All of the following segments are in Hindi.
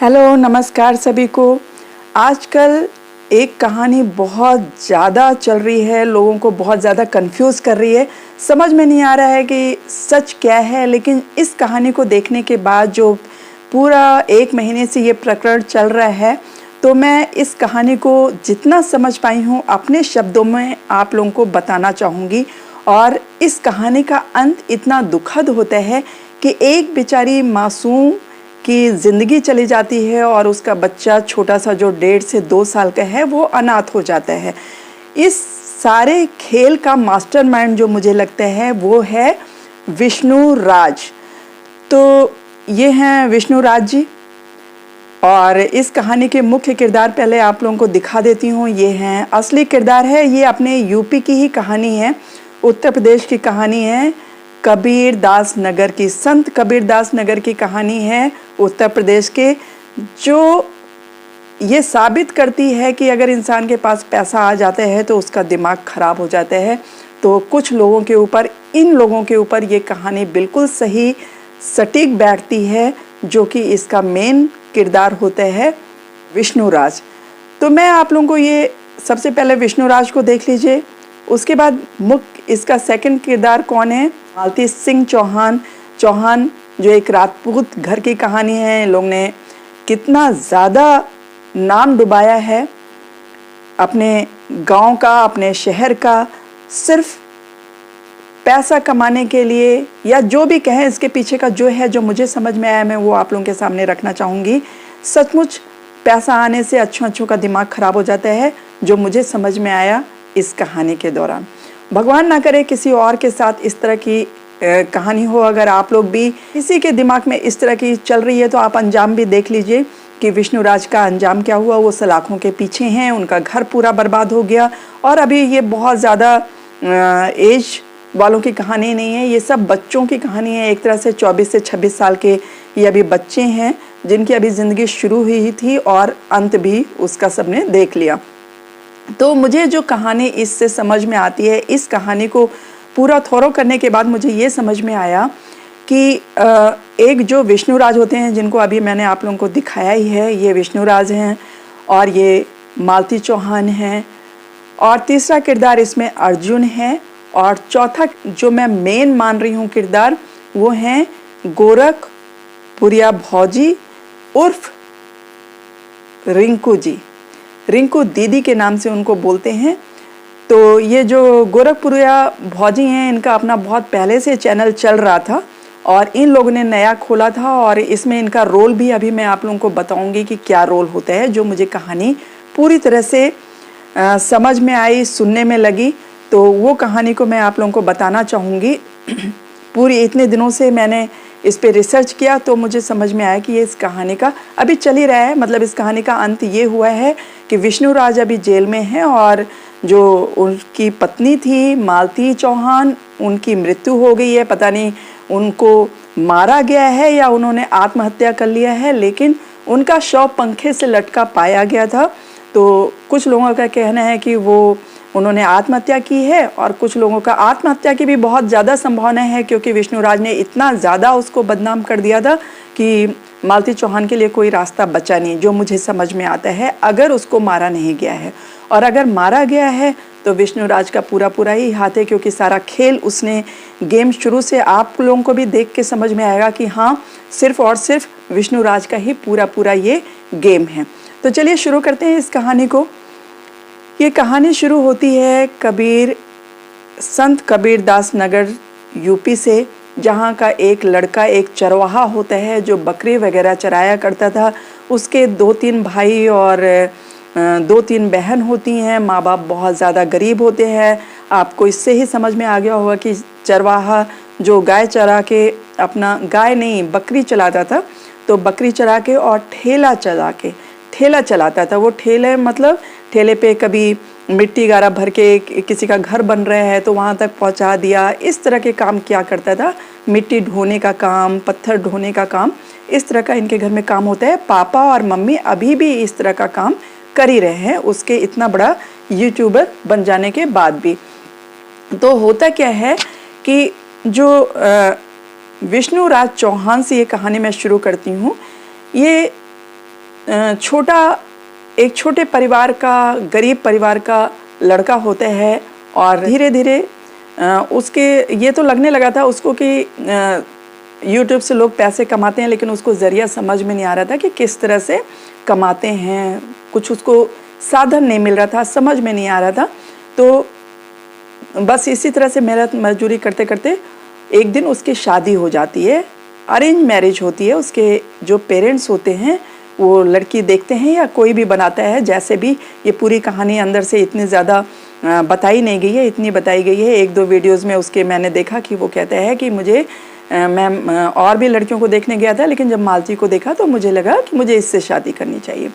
हेलो, नमस्कार सभी को। आजकल एक कहानी बहुत ज़्यादा चल रही है, लोगों को बहुत ज़्यादा कंफ्यूज कर रही है। समझ में नहीं आ रहा है कि सच क्या है, लेकिन इस कहानी को देखने के बाद जो पूरा 1 महीने से ये प्रकरण चल रहा है, तो मैं इस कहानी को जितना समझ पाई हूँ अपने शब्दों में आप लोगों को बताना चाहूँगी। और इस कहानी का अंत इतना दुखद होता है कि एक बेचारी मासूम की ज़िंदगी चली जाती है और उसका बच्चा छोटा सा जो 1.5 से 2 साल का है वो अनाथ हो जाता है। इस सारे खेल का मास्टरमाइंड जो मुझे लगता है वो है विष्णु राज। तो ये हैं विष्णु राज जी। और इस कहानी के मुख्य किरदार पहले आप लोगों को दिखा देती हूँ। ये हैं असली किरदार है, ये अपने यूपी की ही कहानी है, उत्तर प्रदेश की कहानी है। कबीर दास नगर की, संत कबीर दास नगर की कहानी है उत्तर प्रदेश के, जो ये साबित करती है कि अगर इंसान के पास पैसा आ जाता है तो उसका दिमाग खराब हो जाता है। तो कुछ लोगों के ऊपर, इन लोगों के ऊपर ये कहानी बिल्कुल सही सटीक बैठती है, जो कि इसका मेन किरदार होता है विष्णु राज। तो मैं आप लोगों को ये सबसे पहले विष्णु राज को देख लीजिए, उसके बाद मुख्य इसका सेकंड किरदार कौन है, मालती सिंह चौहान जो एक राजपूत घर की कहानी है। लोग ने कितना ज़्यादा नाम डुबाया है अपने गांव का, अपने शहर का, सिर्फ पैसा कमाने के लिए, या जो भी कहें इसके पीछे का जो है, जो मुझे समझ में आया मैं वो आप लोगों के सामने रखना चाहूँगी। सचमुच पैसा आने से अच्छों का दिमाग खराब हो जाता है, जो मुझे समझ में आया इस कहानी के दौरान। भगवान ना करे किसी और के साथ इस तरह की कहानी हो। अगर आप लोग भी किसी के दिमाग में इस तरह की चल रही है तो आप अंजाम भी देख लीजिए कि विष्णु राज का अंजाम क्या हुआ। वो सलाखों के पीछे हैं, उनका घर पूरा बर्बाद हो गया। और अभी ये बहुत ज़्यादा एज वालों की कहानी नहीं है, ये सब बच्चों की कहानी है। एक तरह से 24 से 26 साल के ये अभी बच्चे हैं, जिनकी अभी ज़िंदगी शुरू हुई थी और अंत भी उसका सबने देख लिया। तो मुझे जो कहानी इससे समझ में आती है, इस कहानी को पूरा थॉरो करने के बाद मुझे ये समझ में आया कि एक जो विष्णु राज होते हैं, जिनको अभी मैंने आप लोगों को दिखाया ही है, ये विष्णु राज हैं और ये मालती चौहान हैं, और तीसरा किरदार इसमें अर्जुन है, और चौथा जो मैं मेन मान रही हूँ किरदार, वो हैं गोरखपुरिया भौजी उर्फ रिंकू जी। रिंकू दीदी के नाम से उनको बोलते हैं। तो ये जो गोरखपुरिया भौजी हैं, इनका अपना बहुत पहले से चैनल चल रहा था और इन लोगों ने नया खोला था, और इसमें इनका रोल भी अभी मैं आप लोगों को बताऊंगी कि क्या रोल होता है। जो मुझे कहानी पूरी तरह से समझ में आई, सुनने में लगी, तो वो कहानी को मैं आप लोगों को बताना चाहूँगी। पूरी इतने दिनों से मैंने इस पे रिसर्च किया, तो मुझे समझ में आया कि ये इस कहानी का अभी चल ही रहा है। मतलब इस कहानी का अंत ये हुआ है कि विष्णु राज अभी जेल में हैं, और जो उनकी पत्नी थी मालती चौहान, उनकी मृत्यु हो गई है। पता नहीं उनको मारा गया है या उन्होंने आत्महत्या कर लिया है, लेकिन उनका शव पंखे से लटका पाया गया था। तो कुछ लोगों का कहना है कि वो उन्होंने आत्महत्या की है, और कुछ लोगों का आत्महत्या की भी बहुत ज़्यादा संभावना है, क्योंकि विष्णु राज ने इतना ज़्यादा उसको बदनाम कर दिया था कि मालती चौहान के लिए कोई रास्ता बचा नहीं, जो मुझे समझ में आता है, अगर उसको मारा नहीं गया है। और अगर मारा गया है तो विष्णु राज का पूरा ही हाथ है, क्योंकि सारा खेल उसने, गेम शुरू से आप लोगों को भी देख के समझ में आएगा कि हाँ, सिर्फ और सिर्फ विष्णु राज का ही पूरा ये गेम है। तो चलिए शुरू करते हैं इस कहानी को। ये कहानी शुरू होती है संत कबीर दास नगर यूपी से, जहाँ का एक लड़का एक चरवाहा होता है जो बकरी वगैरह चराया करता था। उसके 2-3 भाई और 2-3 बहन होती हैं। माँ बाप बहुत ज़्यादा गरीब होते हैं। आपको इससे ही समझ में आ गया होगा कि चरवाहा जो गाय चरा के, अपना गाय नहीं बकरी चलाता था, तो बकरी चरा के और ठेला चलाता था। वो ठेले मतलब ठेले पे कभी मिट्टी गारा भर के किसी का घर बन रहा है तो वहाँ तक पहुँचा दिया, इस तरह के काम किया करता था। मिट्टी ढोने का काम, पत्थर ढोने का काम, इस तरह का इनके घर में काम होता है। पापा और मम्मी अभी भी इस तरह का काम कर ही रहे हैं, उसके इतना बड़ा यूट्यूबर बन जाने के बाद भी। तो होता क्या है कि जो विष्णु राज चौहान से ये कहानी मैं शुरू करती हूँ। ये एक छोटे परिवार का, गरीब परिवार का लड़का होता है और धीरे धीरे उसके ये तो लगने लगा था उसको कि यूट्यूब से लोग पैसे कमाते हैं, लेकिन उसको ज़रिया समझ में नहीं आ रहा था कि किस तरह से कमाते हैं। कुछ उसको साधन नहीं मिल रहा था, समझ में नहीं आ रहा था। तो बस इसी तरह से मेहनत मजदूरी करते करते एक दिन उसकी शादी हो जाती है। अरेंज मैरिज होती है। उसके जो पेरेंट्स होते हैं वो लड़की देखते हैं या कोई भी बनाता है, जैसे भी। ये पूरी कहानी अंदर से इतनी ज़्यादा बताई नहीं गई है, इतनी बताई गई है एक दो वीडियोज़ में उसके। मैंने देखा कि वो कहता है कि मुझे मैं और भी लड़कियों को देखने गया था, लेकिन जब मालती को देखा तो मुझे लगा कि मुझे इससे शादी करनी चाहिए।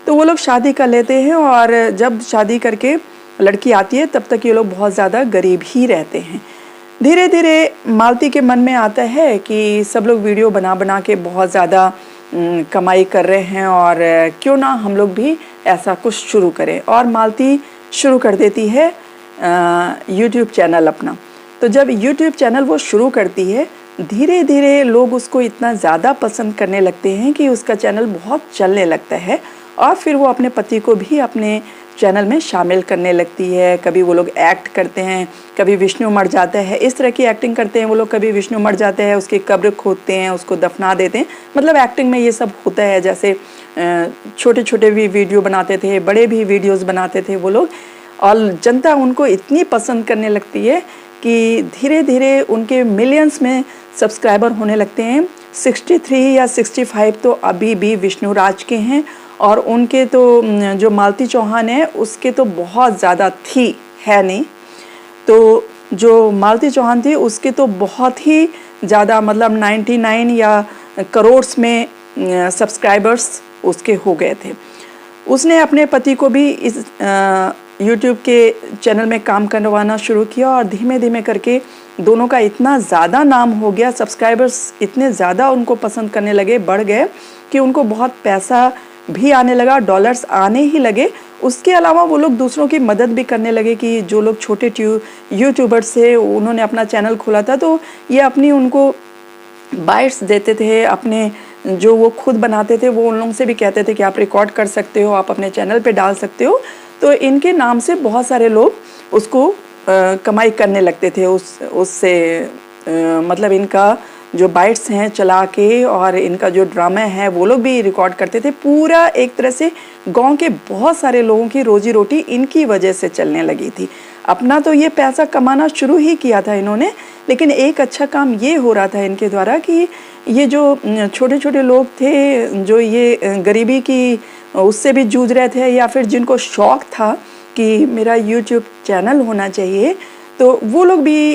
तो वो लोग शादी कर लेते हैं और जब शादी करके लड़की आती है तब तक ये लोग बहुत ज़्यादा गरीब ही रहते हैं। धीरे धीरे मालती के मन में आता है कि सब लोग वीडियो बना बना के बहुत ज़्यादा कमाई कर रहे हैं और क्यों ना हम लोग भी ऐसा कुछ शुरू करें। और मालती शुरू कर देती है यूट्यूब चैनल अपना। तो जब यूट्यूब चैनल वो शुरू करती है, धीरे धीरे लोग उसको इतना ज़्यादा पसंद करने लगते हैं कि उसका चैनल बहुत चलने लगता है। और फिर वो अपने पति को भी अपने चैनल में शामिल करने लगती है। कभी वो लोग एक्ट करते हैं, कभी विष्णु मर जाता है, इस तरह की एक्टिंग करते हैं वो लोग। कभी विष्णु मर जाते हैं, उसकी कब्र खोदते हैं, उसको दफना देते हैं। मतलब एक्टिंग में ये सब होता है। जैसे छोटे छोटे भी वीडियो बनाते थे, बड़े भी वीडियोस बनाते थे वो लोग। और जनता उनको इतनी पसंद करने लगती है कि धीरे धीरे उनके मिलियंस में सब्सक्राइबर होने लगते हैं। 63 या 65 तो अभी भी विष्णु राज के हैं। और उनके तो जो मालती चौहान है उसके तो बहुत ज़्यादा है नहीं। तो जो मालती चौहान थी उसके तो बहुत ही ज़्यादा, मतलब 99 या करोड़ में सब्सक्राइबर्स उसके हो गए थे। उसने अपने पति को भी इस यूट्यूब के चैनल में काम करवाना शुरू किया और धीमे धीमे करके दोनों का इतना ज़्यादा नाम हो गया, सब्सक्राइबर्स इतने ज़्यादा उनको पसंद करने लगे, बढ़ गए कि उनको बहुत पैसा भी आने लगा, डॉलर्स आने ही लगे। उसके अलावा वो लोग दूसरों की मदद भी करने लगे कि जो लोग छोटे यूट्यूबर्स थे, उन्होंने अपना चैनल खोला था, तो ये अपनी उनको बाइट्स देते थे। अपने जो वो खुद बनाते थे वो उन लोगों से भी कहते थे कि आप रिकॉर्ड कर सकते हो, आप अपने चैनल पे डाल सकते हो। तो इनके नाम से बहुत सारे लोग उसको कमाई करने लगते थे उससे। मतलब इनका जो बाइट्स हैं चला के और इनका जो ड्रामा है वो लोग भी रिकॉर्ड करते थे। पूरा एक तरह से गांव के बहुत सारे लोगों की रोजी रोटी इनकी वजह से चलने लगी थी। अपना तो ये पैसा कमाना शुरू ही किया था इन्होंने, लेकिन एक अच्छा काम ये हो रहा था इनके द्वारा कि ये जो छोटे छोटे लोग थे, जो ये गरीबी की उससे भी जूझ रहे थे, या फिर जिनको शौक़ था कि मेरा यूट्यूब चैनल होना चाहिए, तो वो लोग भी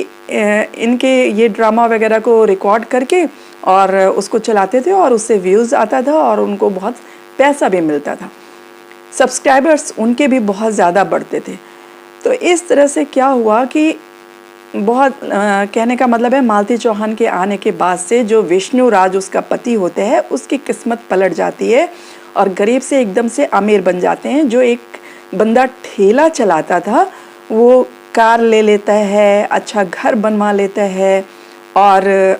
इनके ये ड्रामा वगैरह को रिकॉर्ड करके और उसको चलाते थे और उससे व्यूज़ आता था और उनको बहुत पैसा भी मिलता था। सब्सक्राइबर्स उनके भी बहुत ज़्यादा बढ़ते थे। तो इस तरह से क्या हुआ कि बहुत कहने का मतलब है मालती चौहान के आने के बाद से जो विष्णु राज उसका पति होते हैं उसकी किस्मत पलट जाती है और गरीब से एकदम से अमीर बन जाते हैं। जो एक बंदा ठेला चलाता था वो कार ले लेता है, अच्छा घर बनवा लेता है और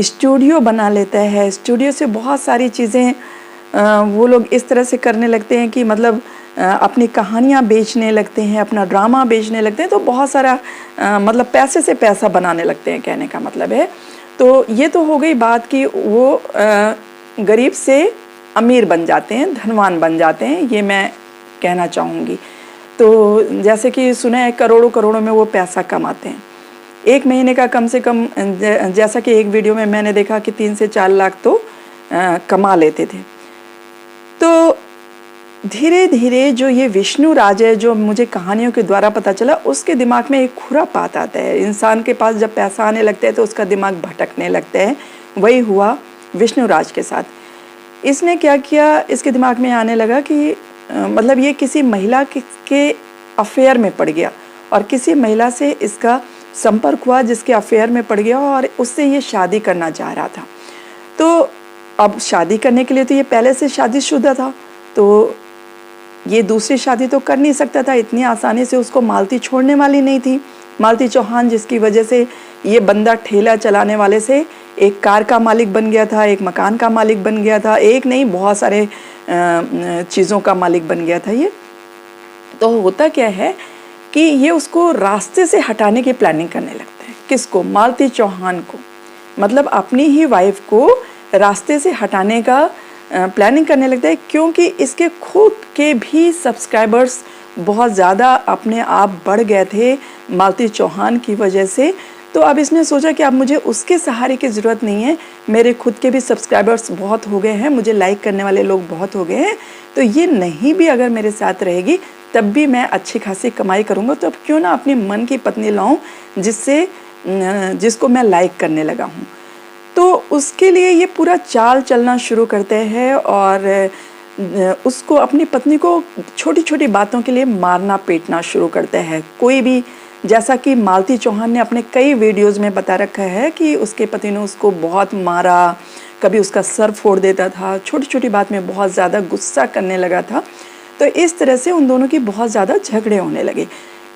स्टूडियो बना लेता है। स्टूडियो से बहुत सारी चीज़ें वो लोग इस तरह से करने लगते हैं कि मतलब अपनी कहानियाँ बेचने लगते हैं, अपना ड्रामा बेचने लगते हैं। तो बहुत सारा मतलब पैसे से पैसा बनाने लगते हैं, कहने का मतलब है। तो ये तो हो गई बात कि वो गरीब से अमीर बन जाते हैं, धनवान बन जाते हैं, ये मैं कहना चाहूँगी। तो जैसे कि सुना है करोड़ों करोड़ों में वो पैसा कमाते हैं। एक महीने का कम से कम, जैसा कि एक वीडियो में मैंने देखा कि 3 से 4 लाख तो कमा लेते थे। तो धीरे धीरे जो ये विष्णु राज है, जो मुझे कहानियों के द्वारा पता चला, उसके दिमाग में एक खुरापात आता है। इंसान के पास जब पैसा आने लगता है तो उसका दिमाग भटकने लगता है। वही हुआ विष्णु राज के साथ। इसने क्या किया, इसके दिमाग में आने लगा कि मतलब ये किसी महिला के अफेयर में पड़ गया और किसी महिला से इसका संपर्क हुआ जिसके अफेयर में पड़ गया और उससे ये शादी करना चाह रहा था। तो अब शादी करने के लिए तो ये पहले से शादीशुदा था, तो ये दूसरी शादी तो कर नहीं सकता था। इतनी आसानी से उसको मालती छोड़ने वाली नहीं थी, मालती चौहान, जिसकी वजह से ये बंदा ठेला चलाने वाले से एक कार का मालिक बन गया था, एक मकान का मालिक बन गया था, एक नहीं बहुत सारे चीज़ों का मालिक बन गया था ये। तो होता क्या है कि ये उसको रास्ते से हटाने की प्लानिंग करने लगता है। किसको? मालती चौहान को, मतलब अपनी ही वाइफ को रास्ते से हटाने का प्लानिंग करने लगता है, क्योंकि इसके खुद के भी सब्सक्राइबर्स बहुत ज़्यादा अपने आप बढ़ गए थे मालती चौहान की वजह से। तो अब इसने सोचा कि अब मुझे उसके सहारे की ज़रूरत नहीं है, मेरे खुद के भी सब्सक्राइबर्स बहुत हो गए हैं, मुझे लाइक करने वाले लोग बहुत हो गए हैं, तो ये नहीं भी अगर मेरे साथ रहेगी तब भी मैं अच्छी खासी कमाई करूँगा, तो अब क्यों ना अपनी मन की पत्नी लाऊं जिसको मैं लाइक करने लगा हूँ। तो उसके लिए ये पूरा चाल चलना शुरू करते हैं और उसको, अपनी पत्नी को छोटी छोटी बातों के लिए मारना पीटना शुरू करते हैं। कोई भी, जैसा कि मालती चौहान ने अपने कई वीडियोज़ में बता रखा है कि उसके पति ने उसको बहुत मारा, कभी उसका सर फोड़ देता था, छोटी छोटी बात में बहुत ज़्यादा गुस्सा करने लगा था। तो इस तरह से उन दोनों की बहुत ज़्यादा झगड़े होने लगे।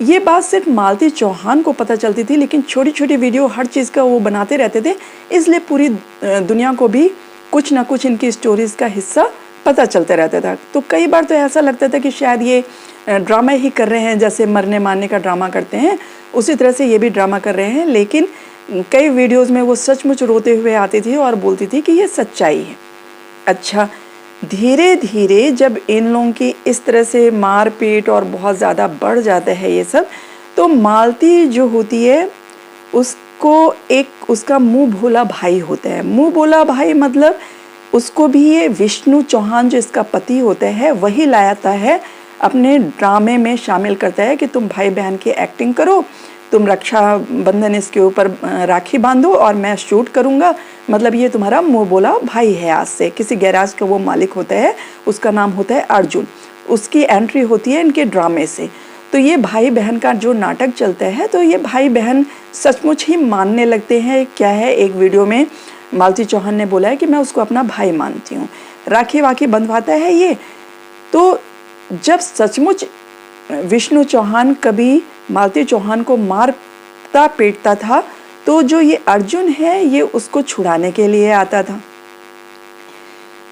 ये बात सिर्फ मालती चौहान को पता चलती थी, लेकिन छोटी छोटी वीडियो हर चीज़ का वो बनाते रहते थे, इसलिए पूरी दुनिया को भी कुछ ना कुछ इनकी स्टोरीज़ का हिस्सा पता चलता रहता था। तो कई बार तो ऐसा लगता था कि शायद ये ड्रामा ही कर रहे हैं, जैसे मरने मारने का ड्रामा करते हैं उसी तरह से ये भी ड्रामा कर रहे हैं। लेकिन कई वीडियोज़ में वो सचमुच रोते हुए आती थी और बोलती थी कि ये सच्चाई है। अच्छा, धीरे धीरे जब इन लोगों की इस तरह से मारपीट और बहुत ज़्यादा बढ़ जाता है ये सब, तो मालती जो होती है उसको एक उसका मुंह भोला भाई होता है। मुंह भोला भाई मतलब उसको भी ये विष्णु चौहान जो इसका पति होता है वही लाता है, अपने ड्रामे में शामिल करता है कि तुम भाई बहन की एक्टिंग करो, तुम रक्षाबंधन इसके ऊपर राखी बांधो और मैं शूट करूँगा, मतलब ये तुम्हारा मुँह बोला भाई है। आज से किसी गैराज का वो मालिक होता है, उसका नाम होता है अर्जुन, उसकी एंट्री होती है इनके ड्रामे से। तो ये भाई बहन का जो नाटक चलता है, तो ये भाई बहन सचमुच ही मानने लगते हैं। क्या है, एक वीडियो में मालती चौहान ने बोला है कि मैं उसको अपना भाई मानती हूँ, राखी वाखी बंधवाता है ये। तो जब सचमुच विष्णु चौहान कभी मालती चौहान को मारता पीटता था, तो जो ये अर्जुन है ये उसको छुड़ाने के लिए आता था।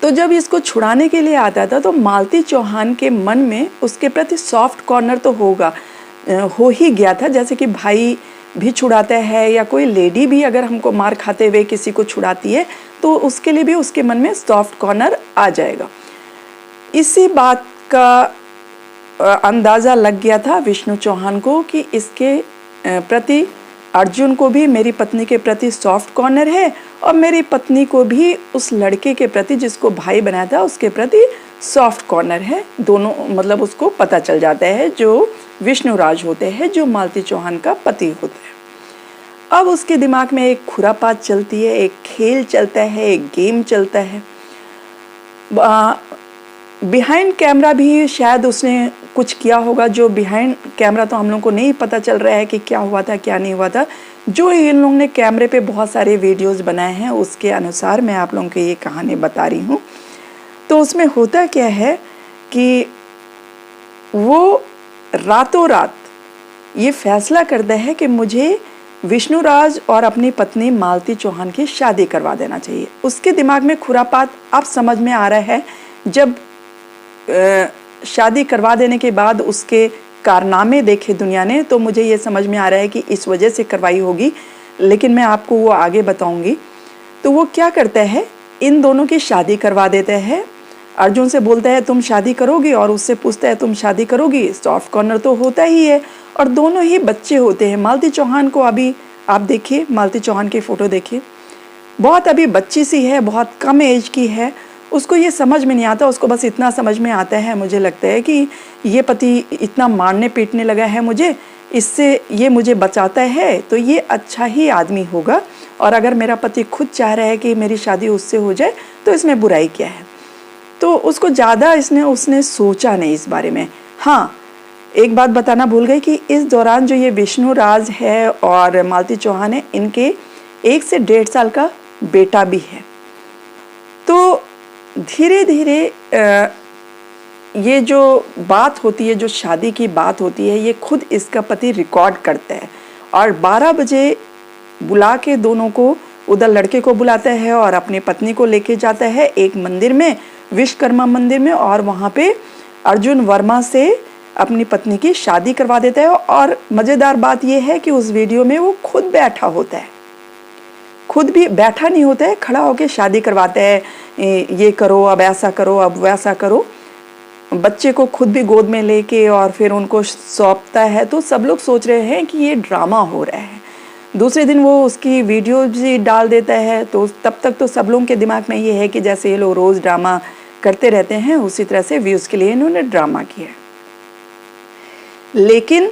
तो जब इसको छुड़ाने के लिए आता था तो मालती चौहान के मन में उसके प्रति सॉफ्ट कॉर्नर तो हो ही गया था, जैसे कि भाई भी छुड़ाता है या कोई लेडी भी अगर हमको मार खाते हुए किसी को छुड़ाती है तो उसके लिए भी उसके मन में सॉफ्ट कॉर्नर आ जाएगा। इसी बात का अंदाज़ा लग गया था विष्णु चौहान को कि इसके प्रति, अर्जुन को भी मेरी पत्नी के प्रति सॉफ्ट कॉर्नर है और मेरी पत्नी को भी उस लड़के के प्रति जिसको भाई बनाया था उसके प्रति सॉफ्ट कॉर्नर है। दोनों मतलब उसको पता चल जाता है, जो विष्णुराज होते हैं, जो मालती चौहान का पति होता है। अब उसके दिमाग में एक खुरापात चलती है, एक खेल चलता है, एक गेम चलता है। बिहाइंड कैमरा भी शायद उसने कुछ किया होगा, जो बिहाइंड कैमरा तो हम लोगों को नहीं पता चल रहा है कि क्या हुआ था क्या नहीं हुआ था। जो इन लोगों ने कैमरे पे बहुत सारे वीडियोस बनाए हैं उसके अनुसार मैं आप लोगों को ये कहानी बता रही हूँ। तो उसमें होता क्या है कि वो रातों रात ये फैसला करता है कि मुझे विष्णुराज और अपनी पत्नी मालती चौहान की शादी करवा देना चाहिए। उसके दिमाग में खुरापात अब समझ में आ रहा है। जब शादी करवा देने के बाद उसके कारनामे देखे दुनिया ने, तो मुझे ये समझ में आ रहा है कि इस वजह से करवाई होगी, लेकिन मैं आपको वो आगे बताऊंगी। तो वो क्या करता है, इन दोनों की शादी करवा देता है। अर्जुन से बोलता है तुम शादी करोगी, और उससे पूछता है तुम शादी करोगी। सॉफ्ट कॉर्नर तो होता ही है, और दोनों ही बच्चे होते हैं। मालती चौहान को अभी आप देखिए, मालती चौहान की फ़ोटो देखिए, बहुत अभी बच्ची सी है, बहुत कम एज की है। उसको ये समझ में नहीं आता, उसको बस इतना समझ में आता है, मुझे लगता है कि ये पति इतना मारने पीटने लगा है मुझे, इससे ये मुझे बचाता है तो ये अच्छा ही आदमी होगा, और अगर मेरा पति खुद चाह रहा है कि मेरी शादी उससे हो जाए तो इसमें बुराई क्या है। तो उसको ज़्यादा उसने सोचा नहीं इस बारे में। हाँ, एक बात बताना भूल गई कि इस दौरान जो ये विष्णुराज है और मालती चौहान है, इनके 1 से 1.5 साल का बेटा भी है। तो धीरे धीरे ये जो बात होती है, जो शादी की बात होती है, ये खुद इसका पति रिकॉर्ड करता है और 12 बजे बुला के दोनों को उधर लड़के को बुलाता है और अपनी पत्नी को लेके जाता है एक मंदिर में, विश्वकर्मा मंदिर में, और वहाँ पे अर्जुन वर्मा से अपनी पत्नी की शादी करवा देता है। और मज़ेदार बात यह है कि उस वीडियो में वो खुद बैठा होता है, खुद भी बैठा नहीं होता है, खड़ा होकर शादी करवाता है, ये करो, अब ऐसा करो, अब वैसा करो, बच्चे को खुद भी गोद में लेके और फिर उनको सौंपता है। तो सब लोग सोच रहे हैं कि ये ड्रामा हो रहा है। दूसरे दिन वो उसकी वीडियो भी डाल देता है, तो तब तक तो सब लोगों के दिमाग में ये है कि जैसे ये लोग रोज़ ड्रामा करते रहते हैं, उसी तरह से व्यूज़ के लिए इन्होंने ड्रामा किया। लेकिन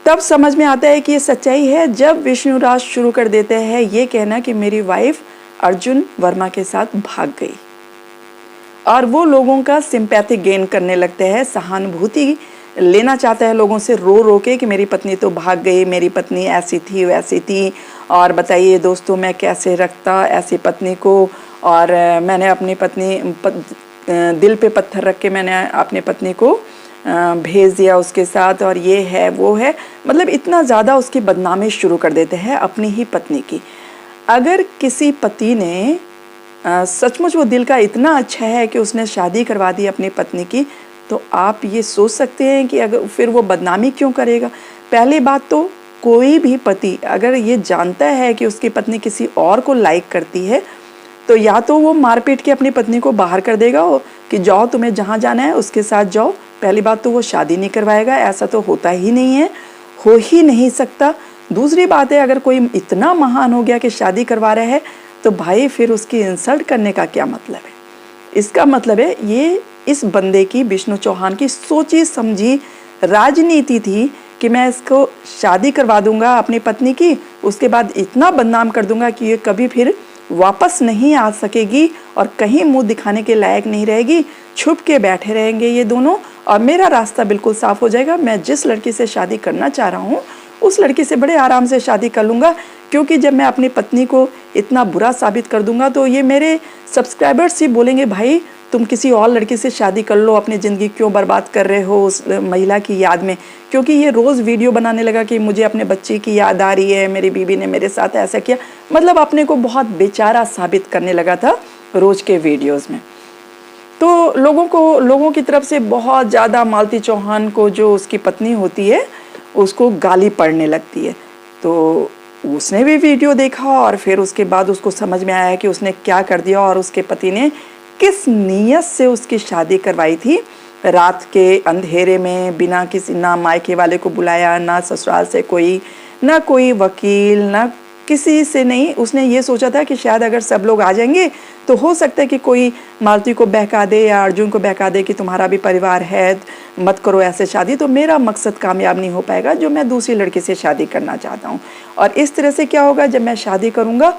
तब समझ में आता है कि ये सच्चाई है जब विष्णुराज शुरू कर देते हैं ये कहना कि मेरी वाइफ अर्जुन वर्मा के साथ भाग गई, और वो लोगों का सिंपैथी गेन करने लगते हैं, सहानुभूति लेना चाहता है लोगों से रो रो के कि मेरी पत्नी तो भाग गई, मेरी पत्नी ऐसी थी वैसी थी, और बताइए दोस्तों मैं कैसे रखता ऐसी पत्नी को, और मैंने अपनी पत्नी दिल पे पत्थर रख के मैंने अपनी पत्नी को भेज दिया उसके साथ, और ये है वो है, मतलब इतना ज़्यादा उसकी बदनामी शुरू कर देते हैं अपनी ही पत्नी की। अगर किसी पति ने सचमुच वो दिल का इतना अच्छा है कि उसने शादी करवा दी अपनी पत्नी की, तो आप ये सोच सकते हैं कि अगर फिर वो बदनामी क्यों करेगा। पहली बात तो कोई भी पति अगर ये जानता है कि उसकी पत्नी किसी और को लाइक करती है, तो या तो वो मारपीट के अपनी पत्नी को बाहर कर देगा कि जाओ तुम्हें जहाँ जाना है उसके साथ जाओ। पहली बात तो वो शादी नहीं करवाएगा, ऐसा तो होता ही नहीं है, हो ही नहीं सकता। दूसरी बात है अगर कोई इतना महान हो गया कि शादी करवा रहा है, तो भाई फिर उसकी इंसल्ट करने का क्या मतलब है। इसका मतलब है ये इस बंदे की, विष्णु चौहान की सोची समझी राजनीति थी कि मैं इसको शादी करवा दूंगा अपनी पत्नी की, उसके बाद इतना बदनाम कर दूंगा कि ये कभी फिर वापस नहीं आ सकेगी और कहीं मुंह दिखाने के लायक नहीं रहेगी, छुप के बैठे रहेंगे ये दोनों, और मेरा रास्ता बिल्कुल साफ हो जाएगा। मैं जिस लड़की से शादी करना चाह रहा हूँ उस लड़की से बड़े आराम से शादी कर लूँगा, क्योंकि जब मैं अपनी पत्नी को इतना बुरा साबित कर दूंगा तो ये मेरे सब्सक्राइबर्स ही बोलेंगे भाई तुम किसी और लड़की से शादी कर लो, अपनी ज़िंदगी क्यों बर्बाद कर रहे हो उस महिला की याद में। क्योंकि ये रोज़ वीडियो बनाने लगा कि मुझे अपने बच्चे की याद आ रही है, मेरी बीवी ने मेरे साथ ऐसा किया, मतलब अपने को बहुत बेचारा साबित करने लगा था रोज़ के वीडियोज़ में। तो लोगों की तरफ से बहुत ज़्यादा मालती चौहान को, जो उसकी पत्नी होती है, उसको गाली पड़ने लगती है। तो उसने भी वीडियो देखा और फिर उसके बाद उसको समझ में आया कि उसने क्या कर दिया और उसके पति ने किस नीयत से उसकी शादी करवाई थी। रात के अंधेरे में बिना किसी, ना मायके वाले को बुलाया, ना ससुराल से कोई, ना कोई वकील, ना किसी से नहीं। उसने ये सोचा था कि शायद अगर सब लोग आ जाएंगे तो हो सकता है कि कोई मालती को बहका दे या अर्जुन को बहका दे कि तुम्हारा भी परिवार है, मत करो ऐसे शादी, तो मेरा मकसद कामयाब नहीं हो पाएगा जो मैं दूसरी लड़की से शादी करना चाहता हूँ। और इस तरह से क्या होगा, जब मैं शादी करूँगा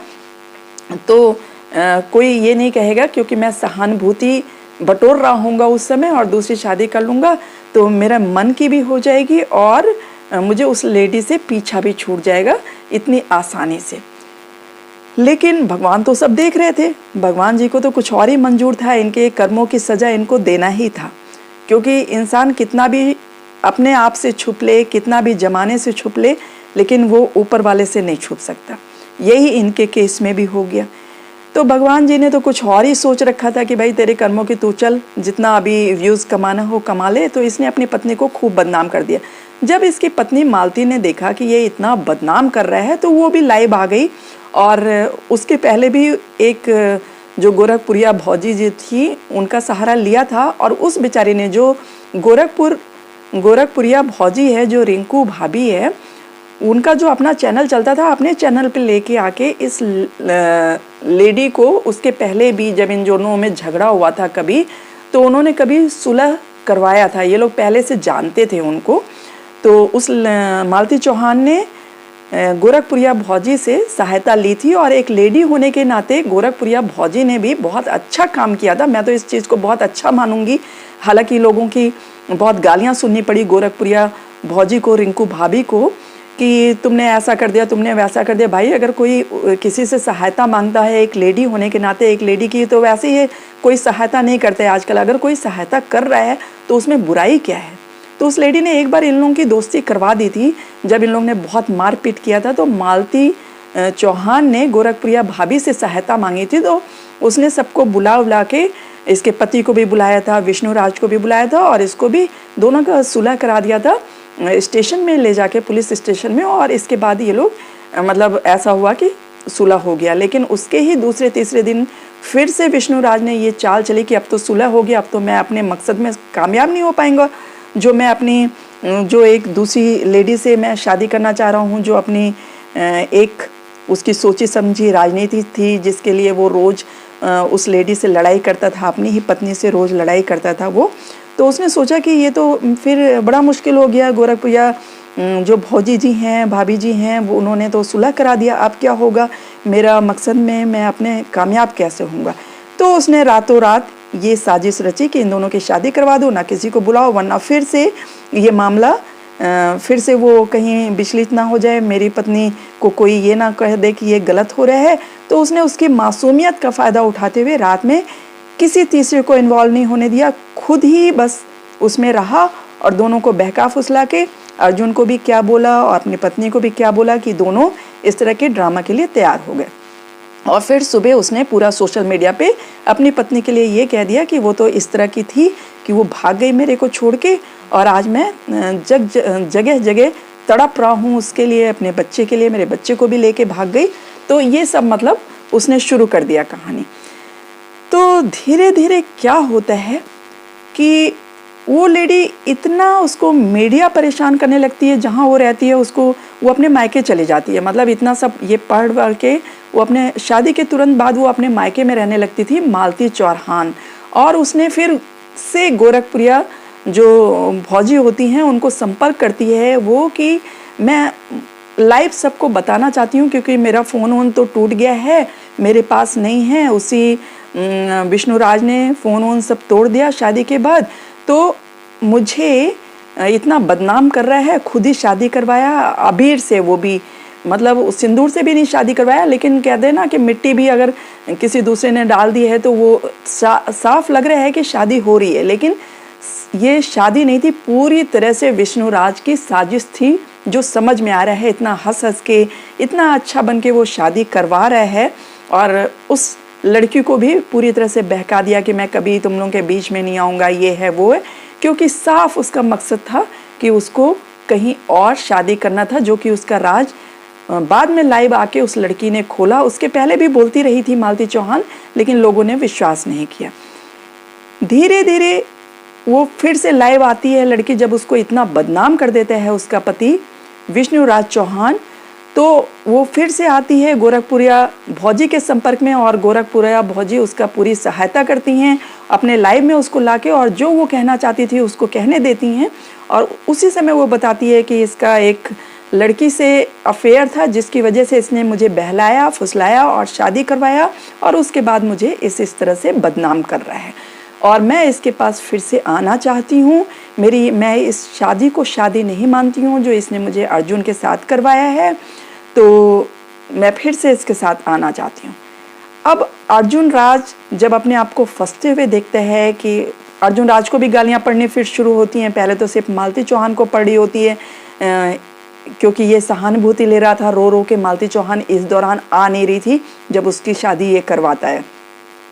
तो कोई ये नहीं कहेगा, क्योंकि मैं सहानुभूति बटोर रहा हूँगा उस समय और दूसरी शादी कर लूँगा तो मेरा मन की भी हो जाएगी और मुझे उस लेडी से पीछा भी छूट जाएगा इतनी आसानी से। लेकिन भगवान तो सब देख रहे थे, भगवान जी को तो कुछ और ही मंजूर था, इनके कर्मों की सज़ा इनको देना ही था। क्योंकि इंसान कितना भी अपने आप से छुप ले, कितना भी जमाने से छुप ले, लेकिन वो ऊपर वाले से नहीं छुप सकता। यही इनके केस में भी हो गया। तो भगवान जी ने तो कुछ और ही सोच रखा था कि भाई तेरे कर्मों की तू चल, जितना अभी व्यूज़ कमाना हो कमा ले। तो इसने अपनी पत्नी को खूब बदनाम कर दिया। जब इसकी पत्नी मालती ने देखा कि ये इतना बदनाम कर रहा है तो वो भी लाइव आ गई। और उसके पहले भी एक जो गोरखपुरिया भौजी जी थी उनका सहारा लिया था, और उस बेचारी ने, जो गोरखपुरिया भौजी है, जो रिंकू भाभी है, उनका जो अपना चैनल चलता था, अपने चैनल पे लेके आके इस लेडी को, उसके पहले भी जब इन दोनों में झगड़ा हुआ था कभी, तो उन्होंने कभी सुलह करवाया था, ये लोग पहले से जानते थे उनको। तो उस मालती चौहान ने गोरखपुरिया भौजी से सहायता ली थी, और एक लेडी होने के नाते गोरखपुरिया भौजी ने भी बहुत अच्छा काम किया था। मैं तो इस चीज़ को बहुत अच्छा मानूंगी। हालांकि लोगों की बहुत गालियां सुननी पड़ी गोरखपुरिया भौजी को, रिंकू भाभी को, कि तुमने ऐसा कर दिया, तुमने वैसा कर दिया। भाई अगर कोई किसी से सहायता मांगता है एक लेडी होने के नाते, एक लेडी की, तो वैसे ही कोई सहायता नहीं करते आजकल। अगर कोई सहायता कर रहा है तो उसमें बुराई क्या है। तो उस लेडी ने एक बार इन लोगों की दोस्ती करवा दी थी। जब इन लोगों ने बहुत मारपीट किया था तो मालती चौहान ने गोरखप्रिया भाभी से सहायता मांगी थी, तो उसने सबको बुला के इसके पति को भी बुलाया था, विष्णु राज को भी बुलाया था और इसको भी दोनों का सुलह करा दिया था स्टेशन में ले जाके, पुलिस स्टेशन में। और इसके बाद ये लोग मतलब ऐसा हुआ कि सुलह हो गया। लेकिन उसके ही दूसरे तीसरे दिन फिर से विष्णु राज ने ये चाल चली कि अब तो सुलह हो गया, अब तो मैं अपने मकसद में कामयाब नहीं हो पाएंगा, जो मैं अपनी जो एक दूसरी लेडी से मैं शादी करना चाह रहा हूँ, जो अपनी एक उसकी सोची समझी राजनीति थी जिसके लिए वो रोज़ उस लेडी से लड़ाई करता था, अपनी ही पत्नी से रोज़ लड़ाई करता था वो। तो उसने सोचा कि ये तो फिर बड़ा मुश्किल हो गया, गोरखप्रिया जो भौजी जी हैं, भाभी जी हैं, वो उन्होंने तो सुलह करा दिया, अब क्या होगा, मेरा मकसद में मैं अपने कामयाब कैसे होऊंगा। तो उसने रातों रात ये साजिश रची कि इन दोनों की शादी करवा दो, ना किसी को बुलाओ, वरना फिर से ये मामला फिर से वो कहीं विचलित ना हो जाए, मेरी पत्नी को कोई ये ना कह दे कि ये गलत हो रहा है। तो उसने उसकी मासूमियत का फ़ायदा उठाते हुए रात में किसी तीसरे को इन्वॉल्व नहीं होने दिया, खुद ही बस उसमें रहा और दोनों को बहका फुसला के अर्जुन को भी क्या बोला और अपनी पत्नी को भी क्या बोला कि दोनों इस तरह के ड्रामा के लिए तैयार हो गए। और फिर सुबह उसने पूरा सोशल मीडिया पे अपनी पत्नी के लिए ये कह दिया कि वो तो इस तरह की थी कि वो भाग गई मेरे को छोड़ के, और आज मैं जगह जगह तड़प रहा हूँ उसके लिए, अपने बच्चे के लिए, मेरे बच्चे को भी लेके भाग गई। तो ये सब मतलब उसने शुरू कर दिया कहानी। तो धीरे धीरे क्या होता है कि वो लेडी इतना उसको मीडिया परेशान करने लगती है, जहाँ वो रहती है उसको, वो अपने मायके चली जाती है। मतलब इतना सब ये पढ़ के वो अपने शादी के तुरंत बाद वो अपने मायके में रहने लगती थी, मालती चौहान। और उसने फिर से गोरखप्रिया जो भौजी होती हैं उनको संपर्क करती है वो कि मैं लाइव सबको बताना चाहती हूँ क्योंकि मेरा फ़ोन तो टूट गया है, मेरे पास नहीं है। उसी विष्णु राज ने फ़ोन सब तोड़ दिया शादी के बाद, तो मुझे इतना बदनाम कर रहा है, खुद ही शादी करवाया अबीर से, वो भी मतलब सिंदूर से भी नहीं शादी करवाया, लेकिन कह देना कि मिट्टी भी अगर किसी दूसरे ने डाल दी है तो वो साफ लग रहा है कि शादी हो रही है। लेकिन ये शादी नहीं थी, पूरी तरह से विष्णु राज की साजिश थी, जो समझ में आ रहा है। इतना हंस हंस के, इतना अच्छा बन के वो शादी करवा रहा है और उस लड़की को भी पूरी तरह से बहका दिया कि मैं कभी तुम लोगों के बीच में नहीं आऊँगा, ये है वो है, क्योंकि साफ उसका मकसद था कि उसको कहीं और शादी करना था, जो कि उसका राज बाद में लाइव आके उस लड़की ने खोला। उसके पहले भी बोलती रही थी मालती चौहान, लेकिन लोगों ने विश्वास नहीं किया। धीरे धीरे वो फिर से लाइव आती है लड़की, जब उसको इतना बदनाम कर देता है उसका पति विष्णु राज चौहान, तो वो फिर से आती है गोरखपुरिया भौजी के संपर्क में और गोरखपुरिया भौजी उसका पूरी सहायता करती हैं अपने लाइव में उसको लाके, और जो वो कहना चाहती थी उसको कहने देती हैं। और उसी समय वो बताती है कि इसका एक लड़की से अफेयर था जिसकी वजह से इसने मुझे बहलाया फुसलाया और शादी करवाया, और उसके बाद मुझे इस तरह से बदनाम कर रहा है और मैं इसके पास फिर से आना चाहती हूँ। मैं इस शादी को शादी नहीं मानती हूँ जो इसने मुझे अर्जुन के साथ करवाया है, तो मैं फिर से इसके साथ आना चाहती हूँ। अब अर्जुन राज जब अपने आप को फंसते हुए देखते हैं कि अर्जुन राज को भी गालियाँ पड़नी फिर शुरू होती हैं। पहले तो सिर्फ मालती चौहान को पड़ रही होती है, क्योंकि ये सहानुभूति ले रहा था रो रो के। मालती चौहान इस दौरान आ नहीं रही थी जब उसकी शादी ये करवाता है।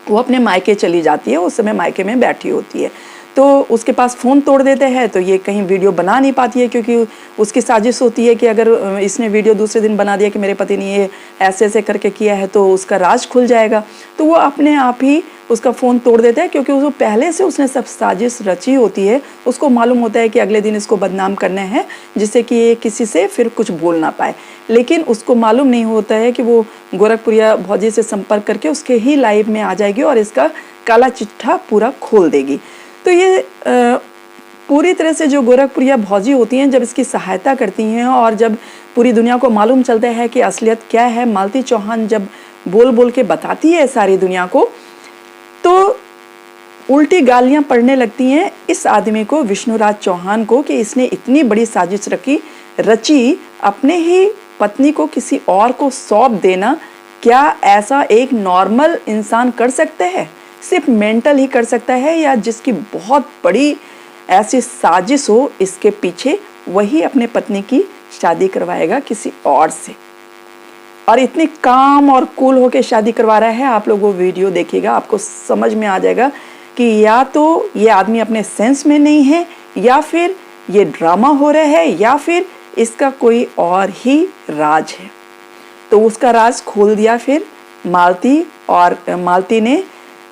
वो अपने मायके चली जाती है, उस समय मायके में बैठी होती है, तो उसके पास फ़ोन तोड़ देते हैं, तो ये कहीं वीडियो बना नहीं पाती है, क्योंकि उसकी साजिश होती है कि अगर इसने वीडियो दूसरे दिन बना दिया कि मेरे पति ने ये ऐसे ऐसे करके किया है तो उसका राज खुल जाएगा। तो वो अपने आप ही उसका फ़ोन तोड़ देता है, क्योंकि उसको पहले से उसने सब साजिश रची होती है। उसको मालूम होता है कि अगले दिन इसको बदनाम करना है जिससे कि ये किसी से फिर कुछ बोल ना पाए, लेकिन उसको मालूम नहीं होता है कि वो गोरखपुरिया भौजी से संपर्क करके उसके ही लाइव में आ जाएगी और इसका काला चिट्ठा पूरा खोल देगी। तो ये पूरी तरह से जो गोरखपुरिया भौजी होती हैं जब इसकी सहायता करती हैं और जब पूरी दुनिया को मालूम चलता है कि असलियत क्या है, मालती चौहान जब बोल बोल के बताती है सारी दुनिया को, तो उल्टी गालियां पड़ने लगती हैं इस आदमी को, विष्णुराज चौहान को, कि इसने इतनी बड़ी साजिश रची अपने ही पत्नी को किसी और को सौंप देना। क्या ऐसा एक नॉर्मल इंसान कर सकता है? सिर्फ मेंटल ही कर सकता है, या जिसकी बहुत बड़ी ऐसी साजिश हो इसके पीछे, वही अपने पत्नी की शादी करवाएगा किसी और से। और इतनी काम और कूल होके शादी करवा रहा है। आप लोग वो वीडियो देखिएगा, आपको समझ में आ जाएगा कि या तो ये आदमी अपने सेंस में नहीं है, या फिर ये ड्रामा हो रहा है, या फिर इसका कोई और ही राज है। तो उसका राज खोल दिया फिर मालती, और मालती ने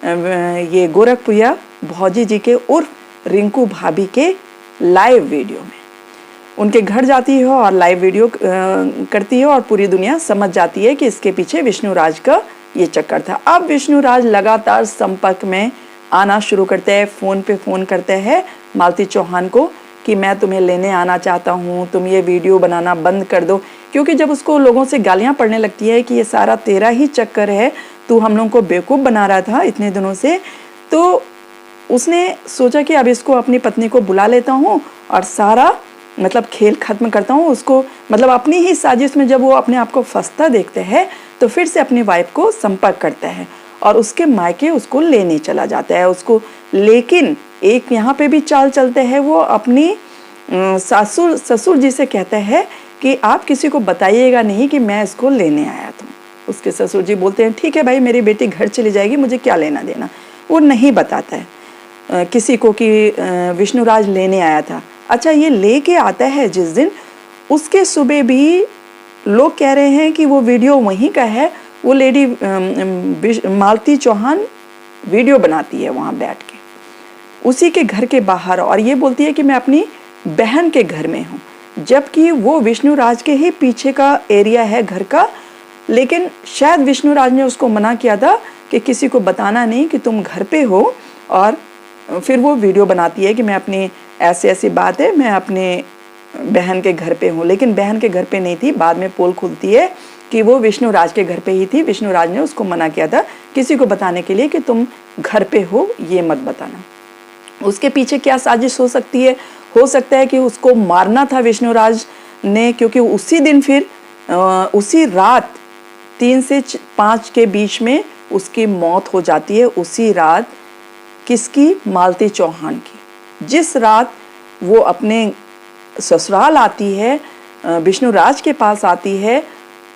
ये गोरखपुरिया भौजी जी के उर्फ रिंकू भाभी के लाइव वीडियो में उनके घर जाती है और लाइव वीडियो करती है, और पूरी दुनिया समझ जाती है कि इसके पीछे विष्णुराज का ये चक्कर था। अब विष्णुराज लगातार संपर्क में आना शुरू करते हैं, फ़ोन पे फ़ोन करते हैं मालती चौहान को कि मैं तुम्हें लेने आना चाहता हूँ, तुम ये वीडियो बनाना बंद कर दो। क्योंकि जब उसको लोगों से गालियाँ पड़ने लगती है कि ये सारा तेरा ही चक्कर है, तू हम लोगों को बेवकूफ़ बना रहा था इतने दिनों से, तो उसने सोचा कि अब इसको अपनी पत्नी को बुला लेता हूँ और सारा मतलब खेल ख़त्म करता हूँ उसको। मतलब अपनी ही साजिश में जब वो अपने आप को फंसता देखते हैं तो फिर से अपनी वाइफ को संपर्क करता है और उसके मायके उसको लेने चला जाता है उसको। लेकिन एक यहाँ पे भी चाल चलते हैं, वो अपनी ससुर जी से कहता है कि आप किसी को बताइएगा नहीं कि मैं इसको लेने आया था। उसके ससुर जी बोलते हैं ठीक है भाई, मेरी बेटी घर चली जाएगी, मुझे क्या लेना देना। वो नहीं बताता है किसी को कि विष्णुराज लेने आया था। अच्छा, ये लेके आता है जिस दिन, उसके सुबह भी लोग कह रहे हैं कि वो वीडियो वहीं का है। वो लेडी मालती चौहान वीडियो बनाती है वहाँ बैठ के उसी के घर के बाहर, और ये बोलती है कि मैं अपनी बहन के घर में हूँ, जबकि वो विष्णुराज के ही पीछे का एरिया है घर का। लेकिन शायद विष्णुराज ने उसको मना किया था कि किसी को बताना नहीं कि तुम घर पे हो। और फिर वो वीडियो बनाती है कि मैं अपनी ऐसी ऐसी बात है, मैं अपने बहन के घर पे हूँ, लेकिन बहन के घर पे नहीं थी। बाद में पोल खुलती है कि वो विष्णुराज के घर पे ही थी। विष्णुराज ने उसको मना किया था किसी को बताने के लिए कि तुम घर पे हो, ये मत बताना। उसके पीछे क्या साजिश हो सकती है? हो सकता है कि उसको मारना था विष्णुराज ने, क्योंकि उसी दिन फिर उसी रात 3 से 5 के बीच में उसकी मौत हो जाती है। उसी रात किसकी? मालती चौहान की। जिस रात वो अपने ससुराल आती है, विष्णुराज के पास आती है,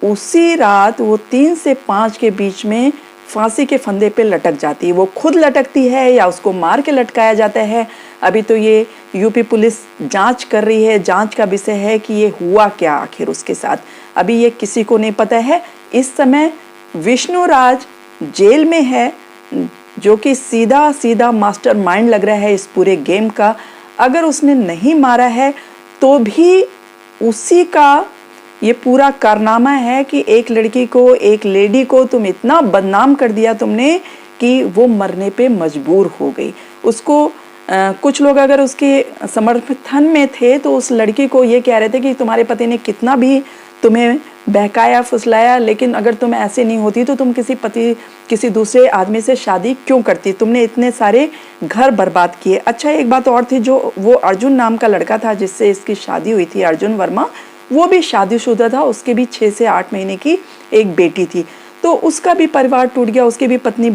उसी रात वो 3 से 5 के बीच में फांसी के फंदे पे लटक जाती है। वो खुद लटकती है या उसको मार के लटकाया जाता है, अभी तो ये यूपी पुलिस जांच कर रही है। जांच का विषय है कि ये हुआ क्या आखिर उसके साथ, अभी ये किसी को नहीं पता है। इस समय विष्णुराज जेल में है, जो कि सीधा सीधा मास्टरमाइंड लग रहा है इस पूरे गेम का। अगर उसने नहीं मारा है तो भी उसी का ये पूरा कारनामा है कि एक लड़की को, एक लेडी को तुम इतना बदनाम कर दिया तुमने कि वो मरने पे मजबूर हो गई। उसको कुछ लोग अगर उसके समर्थन में थे तो उस लड़की को ये कह रहे थे कि तुम्हारे पति ने कितना भी तुम्हें बहकाया फुसलाया, लेकिन अगर तुम ऐसे नहीं होती तो तुम किसी दूसरे आदमी से शादी क्यों करती, तुमने इतने सारे घर बर्बाद किए। अच्छा, एक बात और थी, जो वो अर्जुन नाम का लड़का था जिससे इसकी शादी हुई थी, अर्जुन वर्मा, वो भी शादीशुदा था। उसके भी 6 से 8 महीने की एक बेटी थी। तो उसका भी परिवार टूट गया, उसकी भी पत्नी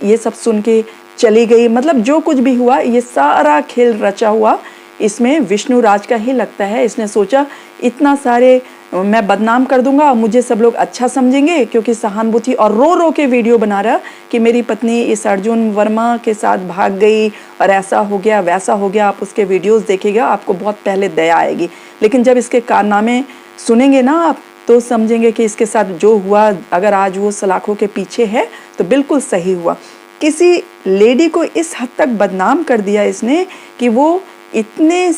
ये सब सुन के चली गई। मतलब जो कुछ भी हुआ, ये सारा खेल रचा हुआ इसमें विष्णुराज का ही लगता है। इसने सोचा इतना सारे मैं बदनाम कर दूंगा, मुझे सब लोग अच्छा समझेंगे, क्योंकि सहानुभूति, और रो रो के वीडियो बना रहा कि मेरी पत्नी इस अर्जुन वर्मा के साथ भाग गई और ऐसा हो गया वैसा हो गया। आप उसके वीडियोस देखिएगा, आपको बहुत पहले दया आएगी, लेकिन जब इसके कारनामे सुनेंगे ना आप तो समझेंगे कि इसके साथ जो हुआ, अगर आज वो सलाखों के पीछे है तो बिल्कुल सही हुआ। किसी लेडी को इस हद तक बदनाम कर दिया इसने कि वो इतने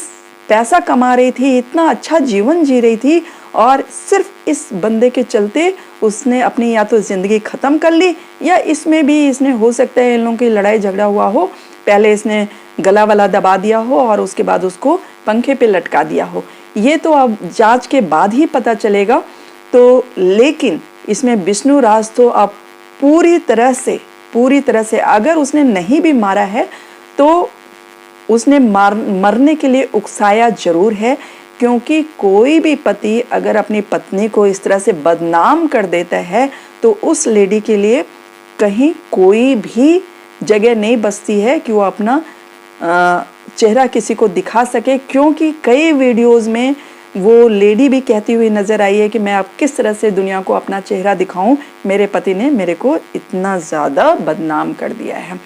पैसा कमा रही थी, इतना अच्छा जीवन जी रही थी, और सिर्फ इस बंदे के चलते उसने अपनी या तो ज़िंदगी ख़त्म कर ली, या इसमें भी इसने, हो सकता है इन लोगों की लड़ाई झगड़ा हुआ हो, पहले इसने गला वाला दबा दिया हो और उसके बाद उसको पंखे पे लटका दिया हो। ये तो अब जांच के बाद ही पता चलेगा। तो लेकिन इसमें विष्णुराज तो अब पूरी तरह से अगर उसने नहीं भी मारा है तो उसने मरने के लिए उकसाया जरूर है, क्योंकि कोई भी पति अगर अपनी पत्नी को इस तरह से बदनाम कर देता है तो उस लेडी के लिए कहीं कोई भी जगह नहीं बचती है कि वो अपना चेहरा किसी को दिखा सके। क्योंकि कई वीडियोस में वो लेडी भी कहती हुई नज़र आई है कि मैं अब किस तरह से दुनिया को अपना चेहरा दिखाऊं, मेरे पति ने मेरे को इतना ज़्यादा बदनाम कर दिया है।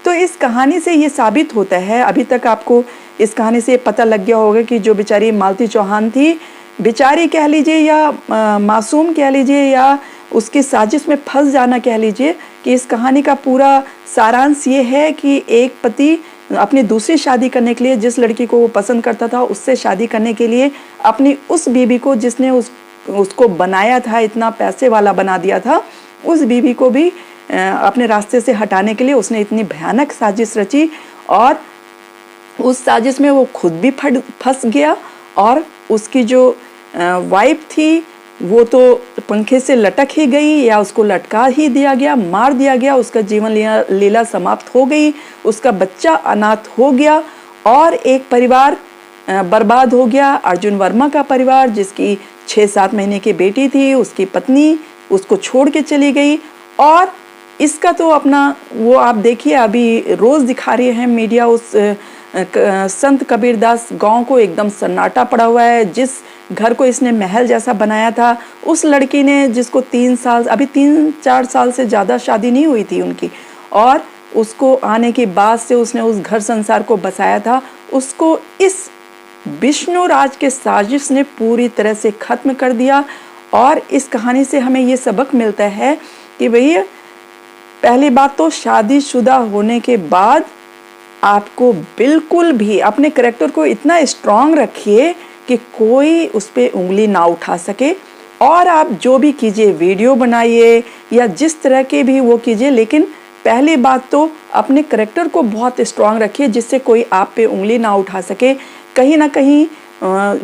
तो इस कहानी से ये साबित होता है, अभी तक आपको इस कहानी से पता लग गया होगा कि जो बेचारी मालती चौहान थी, बेचारी कह लीजिए या मासूम कह लीजिए या उसकी साजिश में फंस जाना कह लीजिए, कि इस कहानी का पूरा सारांश ये है कि एक पति अपनी दूसरी शादी करने के लिए, जिस लड़की को वो पसंद करता था उससे शादी करने के लिए, अपनी उस बीवी को जिसने उसको बनाया था, इतना पैसे वाला बना दिया था, उस बीवी को भी अपने रास्ते से हटाने के लिए उसने इतनी भयानक साजिश रची। और उस साजिश में वो खुद भी फंस गया और उसकी जो वाइफ थी वो तो पंखे से लटक ही गई या उसको लटका ही दिया गया, मार दिया गया, उसका जीवन लीला समाप्त हो गई, उसका बच्चा अनाथ हो गया और एक परिवार बर्बाद हो गया। अर्जुन वर्मा का परिवार, जिसकी 6-7 महीने की बेटी थी, उसकी पत्नी उसको छोड़ के चली गई। और इसका तो अपना वो आप देखिए, अभी रोज़ दिखा रही है मीडिया, उस संत कबीरदास गांव को एकदम सन्नाटा पड़ा हुआ है। जिस घर को इसने महल जैसा बनाया था, उस लड़की ने, जिसको 3-4 साल से ज़्यादा शादी नहीं हुई थी उनकी, और उसको आने के बाद से उसने उस घर संसार को बसाया था, उसको इस विष्णु राज के साजिश ने पूरी तरह से ख़त्म कर दिया। और इस कहानी से हमें ये सबक मिलता है कि भैया, पहली बात तो शादीशुदा होने के बाद आपको बिल्कुल भी अपने करैक्टर को इतना स्ट्रांग रखिए कि कोई उस पर उंगली ना उठा सके। और आप जो भी कीजिए, वीडियो बनाइए या जिस तरह के भी वो कीजिए, लेकिन पहली बात तो अपने करैक्टर को बहुत स्ट्रांग रखिए जिससे कोई आप पे उंगली ना उठा सके। कहीं ना कहीं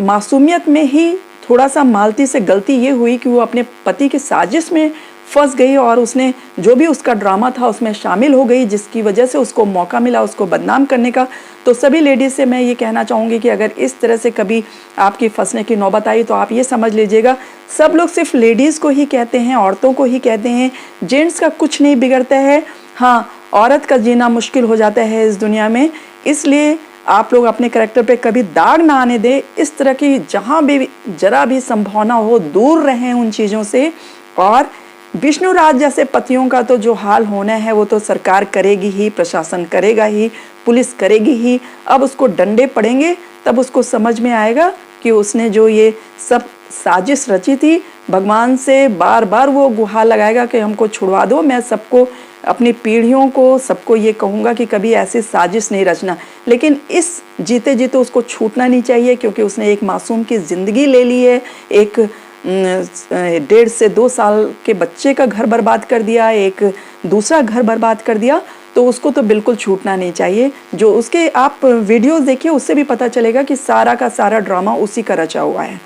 मासूमियत में ही थोड़ा सा मालती से गलती ये हुई कि वो अपने पति के साजिश में फंस गई और उसने जो भी उसका ड्रामा था उसमें शामिल हो गई, जिसकी वजह से उसको मौका मिला उसको बदनाम करने का। तो सभी लेडीज़ से मैं ये कहना चाहूँगी कि अगर इस तरह से कभी आपकी फंसने की नौबत आई तो आप ये समझ लीजिएगा, सब लोग सिर्फ लेडीज़ को ही कहते हैं, औरतों को ही कहते हैं, जेंट्स का कुछ नहीं बिगड़ता है। हाँ, औरत का जीना मुश्किल हो जाता है इस दुनिया में। इसलिए आप लोग अपने करैक्टर पे कभी दाग ना आने दें। इस तरह की जहाँ भी जरा भी संभावना हो, दूर रहें उन चीज़ों से। और विष्णु राज जैसे पतियों का तो जो हाल होना है वो तो सरकार करेगी ही, प्रशासन करेगा ही, पुलिस करेगी ही। अब उसको डंडे पड़ेंगे तब उसको समझ में आएगा कि उसने जो ये सब साजिश रची थी, भगवान से बार बार वो गुहार लगाएगा कि हमको छुड़वा दो। मैं सबको, अपनी पीढ़ियों को, सबको ये कहूँगा कि कभी ऐसी साजिश नहीं रचना। लेकिन इस जीते जीते उसको छूटना नहीं चाहिए, क्योंकि उसने एक मासूम की ज़िंदगी ले ली है, एक 1.5 से 2 साल के बच्चे का घर बर्बाद कर दिया, एक दूसरा घर बर्बाद कर दिया, तो उसको तो बिल्कुल छूटना नहीं चाहिए। जो उसके आप वीडियोस देखिए, उससे भी पता चलेगा कि सारा का सारा ड्रामा उसी का रचा हुआ है।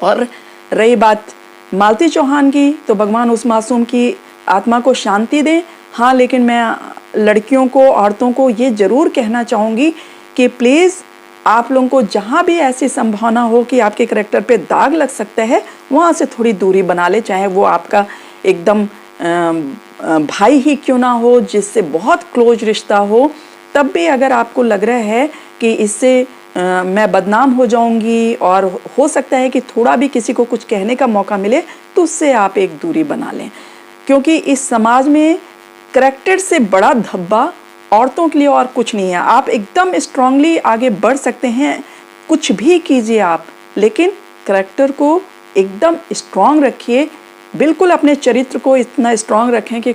और रही बात मालती चौहान की, तो भगवान उस मासूम की आत्मा को शांति दें। हाँ, लेकिन मैं लड़कियों को, औरतों को ये ज़रूर कहना चाहूँगी कि प्लीज़ आप लोगों को जहाँ भी ऐसी संभावना हो कि आपके करैक्टर पे दाग लग सकता है, वहाँ से थोड़ी दूरी बना ले। चाहे वो आपका एकदम भाई ही क्यों ना हो, जिससे बहुत क्लोज रिश्ता हो, तब भी अगर आपको लग रहा है कि इससे मैं बदनाम हो जाऊंगी और हो सकता है कि थोड़ा भी किसी को कुछ कहने का मौका मिले, तो उससे आप एक दूरी बना लें। क्योंकि इस समाज में करैक्टर से बड़ा धब्बा औरतों के लिए और कुछ नहीं है। आप एकदम स्ट्रांगली आगे बढ़ सकते हैं, कुछ भी कीजिए आप, लेकिन करैक्टर को एकदम स्ट्रांग रखिए। बिल्कुल अपने चरित्र को इतना स्ट्रांग रखें कि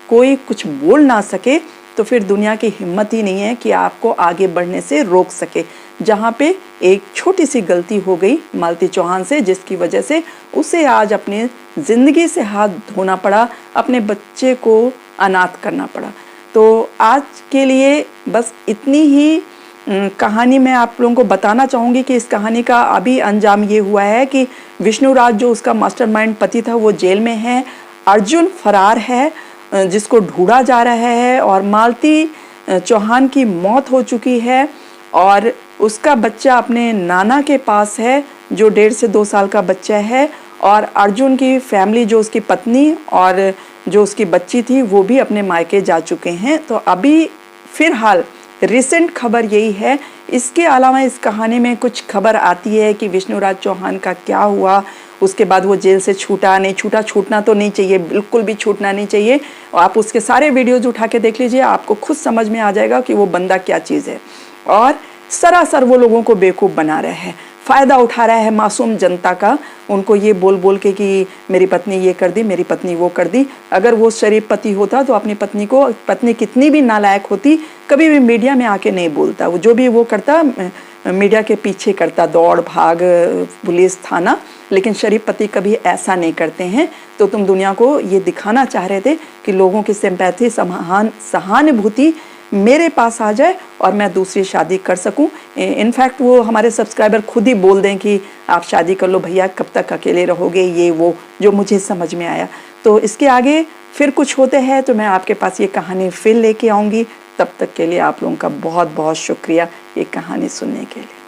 कोई कुछ बोल ना सके, तो फिर दुनिया की हिम्मत ही नहीं है कि आपको आगे बढ़ने से रोक सके। जहाँ पे एक छोटी सी गलती हो गई मालती चौहान से, जिसकी वजह से उसे आज अपनी ज़िंदगी से हाथ धोना पड़ा, अपने बच्चे को अनाथ करना पड़ा। तो आज के लिए बस इतनी ही कहानी मैं आप लोगों को बताना चाहूँगी कि इस कहानी का अभी अंजाम ये हुआ है कि विष्णु राज, जो उसका मास्टरमाइंड पति था, वो जेल में है। अर्जुन फरार है, जिसको ढूंढा जा रहा है, और मालती चौहान की मौत हो चुकी है और उसका बच्चा अपने नाना के पास है, जो 1.5 से 2 साल का बच्चा है। और अर्जुन की फैमिली, जो उसकी पत्नी और जो उसकी बच्ची थी, वो भी अपने मायके जा चुके हैं। तो अभी फिलहाल रिसेंट खबर यही है, इसके अलावा इस कहानी में कुछ खबर आती है कि विष्णुराज चौहान का क्या हुआ, उसके बाद वो जेल से छूटा नहीं छूटा, छूटना तो नहीं चाहिए, बिल्कुल भी छूटना नहीं चाहिए। आप उसके सारे वीडियोज़ उठा के देख लीजिए, आपको खुद समझ में आ जाएगा कि वो बंदा क्या चीज़ है। और सरासर वो लोगों को बेवकूफ़ बना रहे हैं, फ़ायदा उठा रहा है मासूम जनता का, उनको ये बोल बोल के कि मेरी पत्नी ये कर दी, मेरी पत्नी वो कर दी। अगर वो शरीफ पति होता तो अपनी पत्नी कितनी भी नालायक होती कभी भी मीडिया में आके नहीं बोलता। वो जो भी वो करता मीडिया के पीछे करता, दौड़ भाग पुलिस थाना, लेकिन शरीफ पति कभी ऐसा नहीं करते हैं। तो तुम दुनिया को ये दिखाना चाह रहे थे कि लोगों की सिंपैथी सहानुभूति मेरे पास आ जाए और मैं दूसरी शादी कर सकूं। इनफैक्ट वो हमारे सब्सक्राइबर खुद ही बोल दें कि आप शादी कर लो भैया, कब तक अकेले रहोगे, ये वो जो मुझे समझ में आया। तो इसके आगे फिर कुछ होते हैं तो मैं आपके पास ये कहानी फिर लेके आऊँगी। तब तक के लिए आप लोगों का बहुत बहुत शुक्रिया ये कहानी सुनने के लिए।